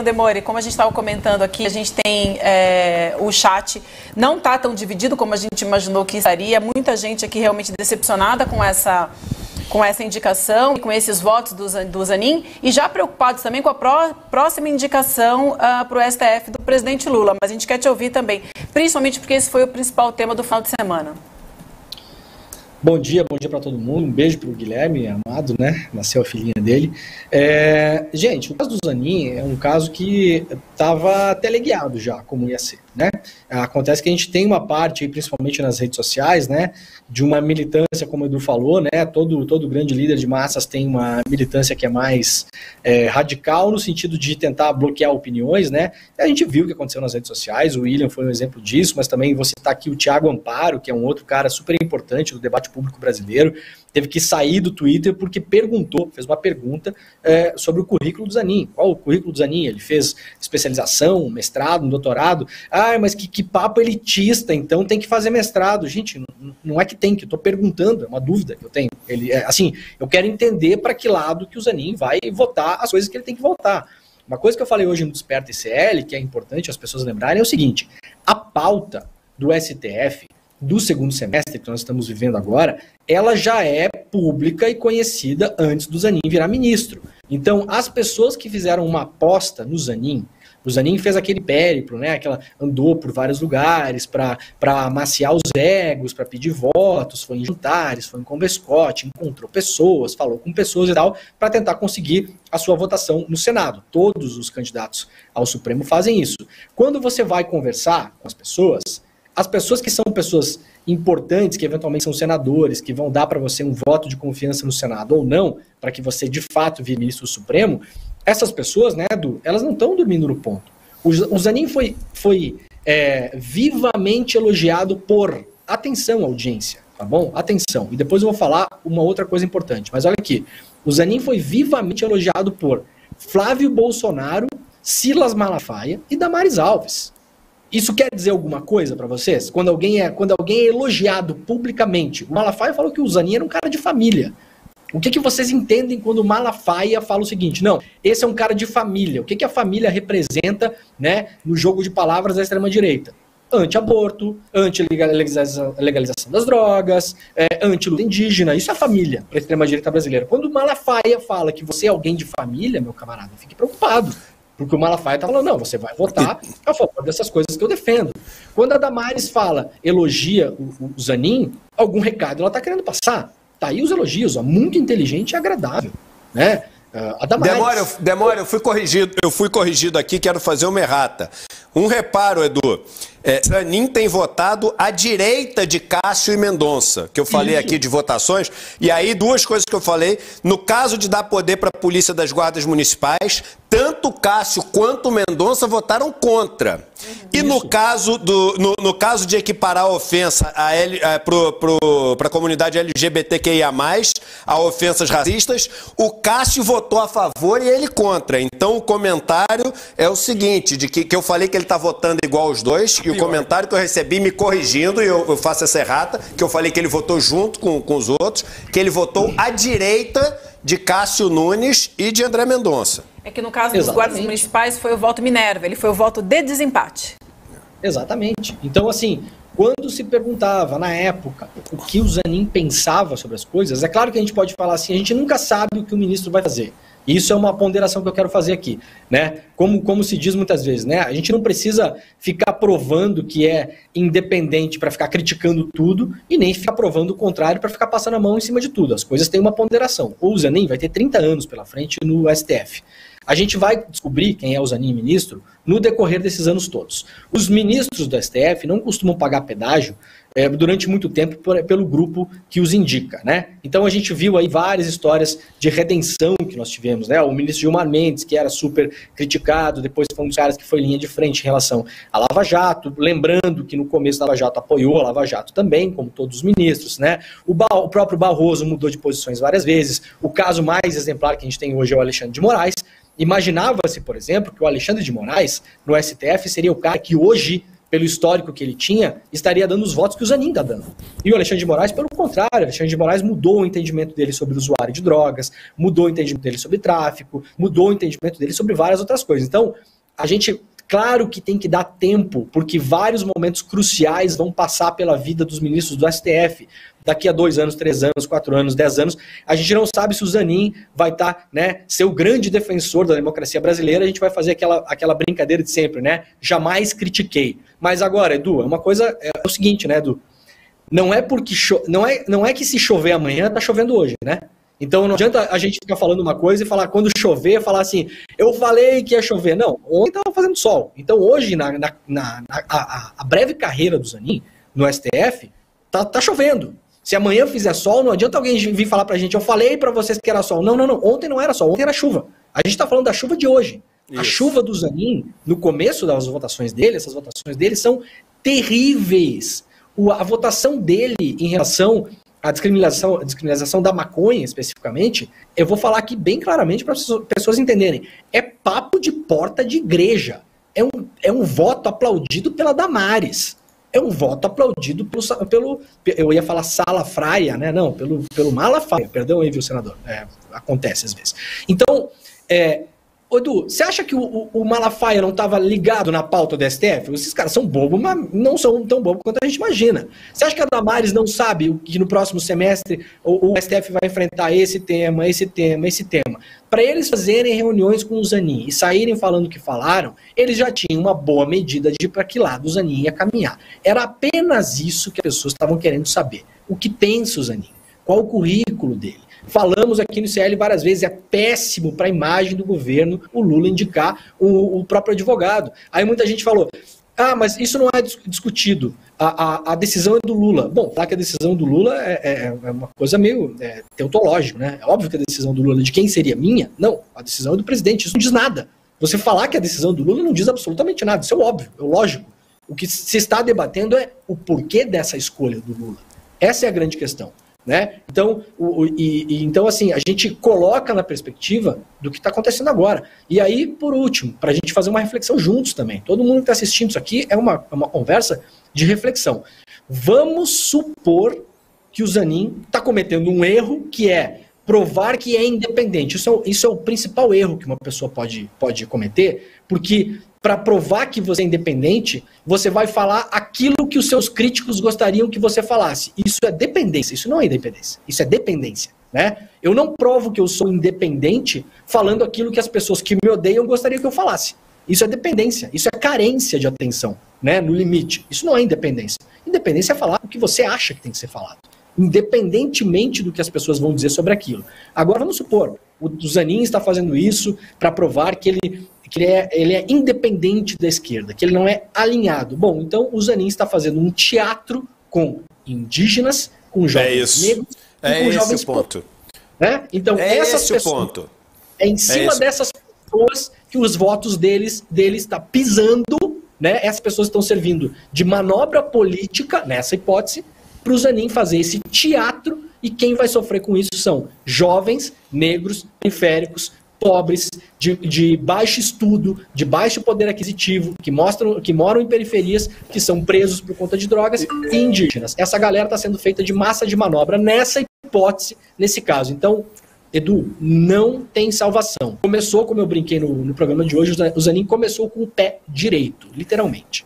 Demore, como a gente estava comentando aqui, a gente tem o chat não está tão dividido como a gente imaginou que estaria. Muita gente aqui realmente decepcionada com essa indicação e com esses votos do Zanin e já preocupados também com a próxima indicação para o STF do presidente Lula. Mas a gente quer te ouvir também, principalmente porque esse foi o principal tema do final de semana. Bom dia para todo mundo, um beijo para o Guilherme, amado, né? Nasceu a filhinha dele. Gente, o caso do Zanin é um caso que estava teleguiado já, como ia ser, né? Acontece que a gente tem uma parte, principalmente nas redes sociais, né? De uma militância, como o Edu falou, né? Todo grande líder de massas tem uma militância que é mais radical, no sentido de tentar bloquear opiniões, né? A gente viu o que aconteceu nas redes sociais, o William foi um exemplo disso, mas também vou citar aqui o Thiago Amparo, que é um outro cara super importante do debate público brasileiro, teve que sair do Twitter porque fez uma pergunta sobre o currículo do Zanin. Qual o currículo do Zanin? Ele fez especialização, mestrado, doutorado. Mas que papo elitista, então tem que fazer mestrado. Gente, não é que tem, que eu estou perguntando, é uma dúvida que eu tenho. Eu quero entender para que lado que o Zanin vai votar as coisas que ele tem que votar. Uma coisa que eu falei hoje no Desperta ICL, que é importante as pessoas lembrarem, é o seguinte: a pauta do STF do segundo semestre que nós estamos vivendo agora, ela já é pública e conhecida antes do Zanin virar ministro. Então, as pessoas que fizeram uma aposta no Zanin, o Zanin fez aquele périplo, né? Andou por vários lugares para amaciar os egos, para pedir votos, foi em jantares, foi em Convescote, encontrou pessoas, falou com pessoas e tal, para tentar conseguir a sua votação no Senado. Todos os candidatos ao Supremo fazem isso. Quando você vai conversar com as pessoas que são pessoas importantes, que eventualmente são senadores, que vão dar para você um voto de confiança no Senado ou não, para que você de fato vire ministro Supremo, essas pessoas, né, Edu, elas não estão dormindo no ponto. O Zanin foi vivamente elogiado por... Atenção, audiência, tá bom? Atenção. E depois eu vou falar uma outra coisa importante. Mas olha aqui, o Zanin foi vivamente elogiado por Flávio Bolsonaro, Silas Malafaia e Damares Alves. Isso quer dizer alguma coisa para vocês? Quando alguém é elogiado publicamente, o Malafaia falou que o Zanin era um cara de família. O que vocês entendem quando o Malafaia fala o seguinte? Não, esse é um cara de família. O que a família representa, né, no jogo de palavras da extrema-direita? Anti-aborto, anti-legalização das drogas, anti-luta indígena. Isso é família para a extrema-direita brasileira. Quando o Malafaia fala que você é alguém de família, meu camarada, fique preocupado. Porque o Malafaia está falando, não, você vai votar a favor dessas coisas que eu defendo. Quando a Damares elogia o Zanin, algum recado ela está querendo passar. Tá aí os elogios, muito inteligente e agradável, né? A Damares... Demora, eu fui corrigido aqui, quero fazer uma errata. Um reparo, Edu. Zanin tem votado à direita de Cássio e Mendonça, que eu falei aqui de votações. E aí, duas coisas que eu falei. No caso de dar poder para a polícia das guardas municipais, tanto Cássio quanto Mendonça votaram contra. E no caso de equiparar a ofensa para a comunidade LGBTQIA+, a ofensas racistas, o Cássio votou a favor e ele contra. Então o comentário é o seguinte, de que eu falei que ele está votando igual os dois, e o comentário que eu recebi me corrigindo, e eu faço essa errata, que eu falei que ele votou junto com os outros, que ele votou à direita de Cássio Nunes e de André Mendonça. É que no caso dos guardas municipais foi o voto Minerva, ele foi o voto de desempate. Exatamente. Então, assim, quando se perguntava, na época, o que o Zanin pensava sobre as coisas, é claro que a gente pode falar assim, a gente nunca sabe o que o ministro vai fazer. Isso é uma ponderação que eu quero fazer aqui, né? Como se diz muitas vezes, né? A gente não precisa ficar provando que é independente para ficar criticando tudo e nem ficar provando o contrário para ficar passando a mão em cima de tudo. As coisas têm uma ponderação. O Zanin vai ter 30 anos pela frente no STF. A gente vai descobrir quem é o Zanin ministro no decorrer desses anos todos. Os ministros do STF não costumam pagar pedágio durante muito tempo pelo grupo que os indica, né? Então a gente viu aí várias histórias de redenção que nós tivemos, né? O ministro Gilmar Mendes, que era super criticado, depois foi um dos caras que foi linha de frente em relação à Lava Jato, lembrando que no começo a Lava Jato apoiou a Lava Jato também, como todos os ministros, né? O próprio Barroso mudou de posições várias vezes. O caso mais exemplar que a gente tem hoje é o Alexandre de Moraes. Imaginava-se, por exemplo, que o Alexandre de Moraes, no STF, seria o cara que hoje pelo histórico que ele tinha, estaria dando os votos que o Zanin está dando. E o Alexandre de Moraes, pelo contrário, o Alexandre de Moraes mudou o entendimento dele sobre o usuário de drogas, mudou o entendimento dele sobre tráfico, mudou o entendimento dele sobre várias outras coisas. Então, a gente, claro que tem que dar tempo, porque vários momentos cruciais vão passar pela vida dos ministros do STF, daqui a 2 anos, 3 anos, 4 anos, 10 anos. A gente não sabe se o Zanin vai estar, né, ser o grande defensor da democracia brasileira. A gente vai fazer aquela brincadeira de sempre, né? Jamais critiquei. Mas agora, Edu, uma coisa é o seguinte, né, Edu? Não é porque não é que se chover amanhã, tá chovendo hoje, né? Então não adianta a gente ficar falando uma coisa e falar, quando chover, falar assim, eu falei que ia chover. Não, ontem estava fazendo sol. Então hoje, a breve carreira do Zanin no STF, tá chovendo. Se amanhã fizer sol, não adianta alguém vir falar pra gente, eu falei pra vocês que era sol. Não, ontem não era sol, ontem era chuva. A gente tá falando da chuva de hoje. Isso. A chuva do Zanin, no começo das votações dele, essas votações dele são terríveis. A votação dele em relação à descriminalização da maconha, especificamente, eu vou falar aqui bem claramente para as pessoas entenderem. É papo de porta de igreja. É um voto aplaudido pela Damares. É um voto aplaudido pelo eu ia falar Salafraia, né? Não, pelo Malafaia. Perdão aí, viu, senador? Acontece às vezes. Então, Edu, você acha que o Malafaia não estava ligado na pauta do STF? Esses caras são bobos, mas não são tão bobos quanto a gente imagina. Você acha que a Damares não sabe que no próximo semestre o STF vai enfrentar esse tema? Para eles fazerem reuniões com o Zanin e saírem falando o que falaram, eles já tinham uma boa medida de para que lado o Zanin ia caminhar. Era apenas isso que as pessoas estavam querendo saber. O que pensa o Zanin? Qual o currículo dele? Falamos aqui no CL várias vezes, é péssimo para a imagem do governo o Lula indicar o próprio advogado. Aí muita gente falou, mas isso não é discutido, a decisão é do Lula. Bom, falar que a decisão do Lula é uma coisa meio teutológica, né? É óbvio que a decisão do Lula de quem seria minha? Não, a decisão é do presidente, isso não diz nada. Você falar que a decisão do Lula não diz absolutamente nada, isso é óbvio, é lógico. O que se está debatendo é o porquê dessa escolha do Lula. Essa é a grande questão. Né? Então, então, assim, a gente coloca na perspectiva do que está acontecendo agora. E aí, por último, para a gente fazer uma reflexão juntos também. Todo mundo que está assistindo isso aqui é uma conversa de reflexão. Vamos supor que o Zanin está cometendo um erro que é provar que é independente. Isso é o principal erro que uma pessoa pode cometer, porque para provar que você é independente, você vai falar aquilo que os seus críticos gostariam que você falasse. Isso é dependência, isso não é independência, isso é dependência. Né? Eu não provo que eu sou independente falando aquilo que as pessoas que me odeiam gostariam que eu falasse. Isso é dependência, isso é carência de atenção, né? No limite. Isso não é independência. Independência é falar o que você acha que tem que ser falado, independentemente do que as pessoas vão dizer sobre aquilo. Agora, vamos supor, o Zanin está fazendo isso para provar que ele é independente da esquerda, que ele não é alinhado. Bom, então o Zanin está fazendo um teatro com indígenas, com jovens negros e com jovens ponto. Né? Então, essas pessoas, ponto. É em cima dessas pessoas que os votos deles está pisando, né? Essas pessoas estão servindo de manobra política, nessa hipótese, para o Zanin fazer esse teatro, e quem vai sofrer com isso são jovens, negros, periféricos, pobres, de baixo estudo, de baixo poder aquisitivo, que moram em periferias, que são presos por conta de drogas, e indígenas. Essa galera está sendo feita de massa de manobra nessa hipótese, nesse caso. Então, Edu, não tem salvação. Começou, como eu brinquei no programa de hoje, o Zanin começou com o pé direito, literalmente.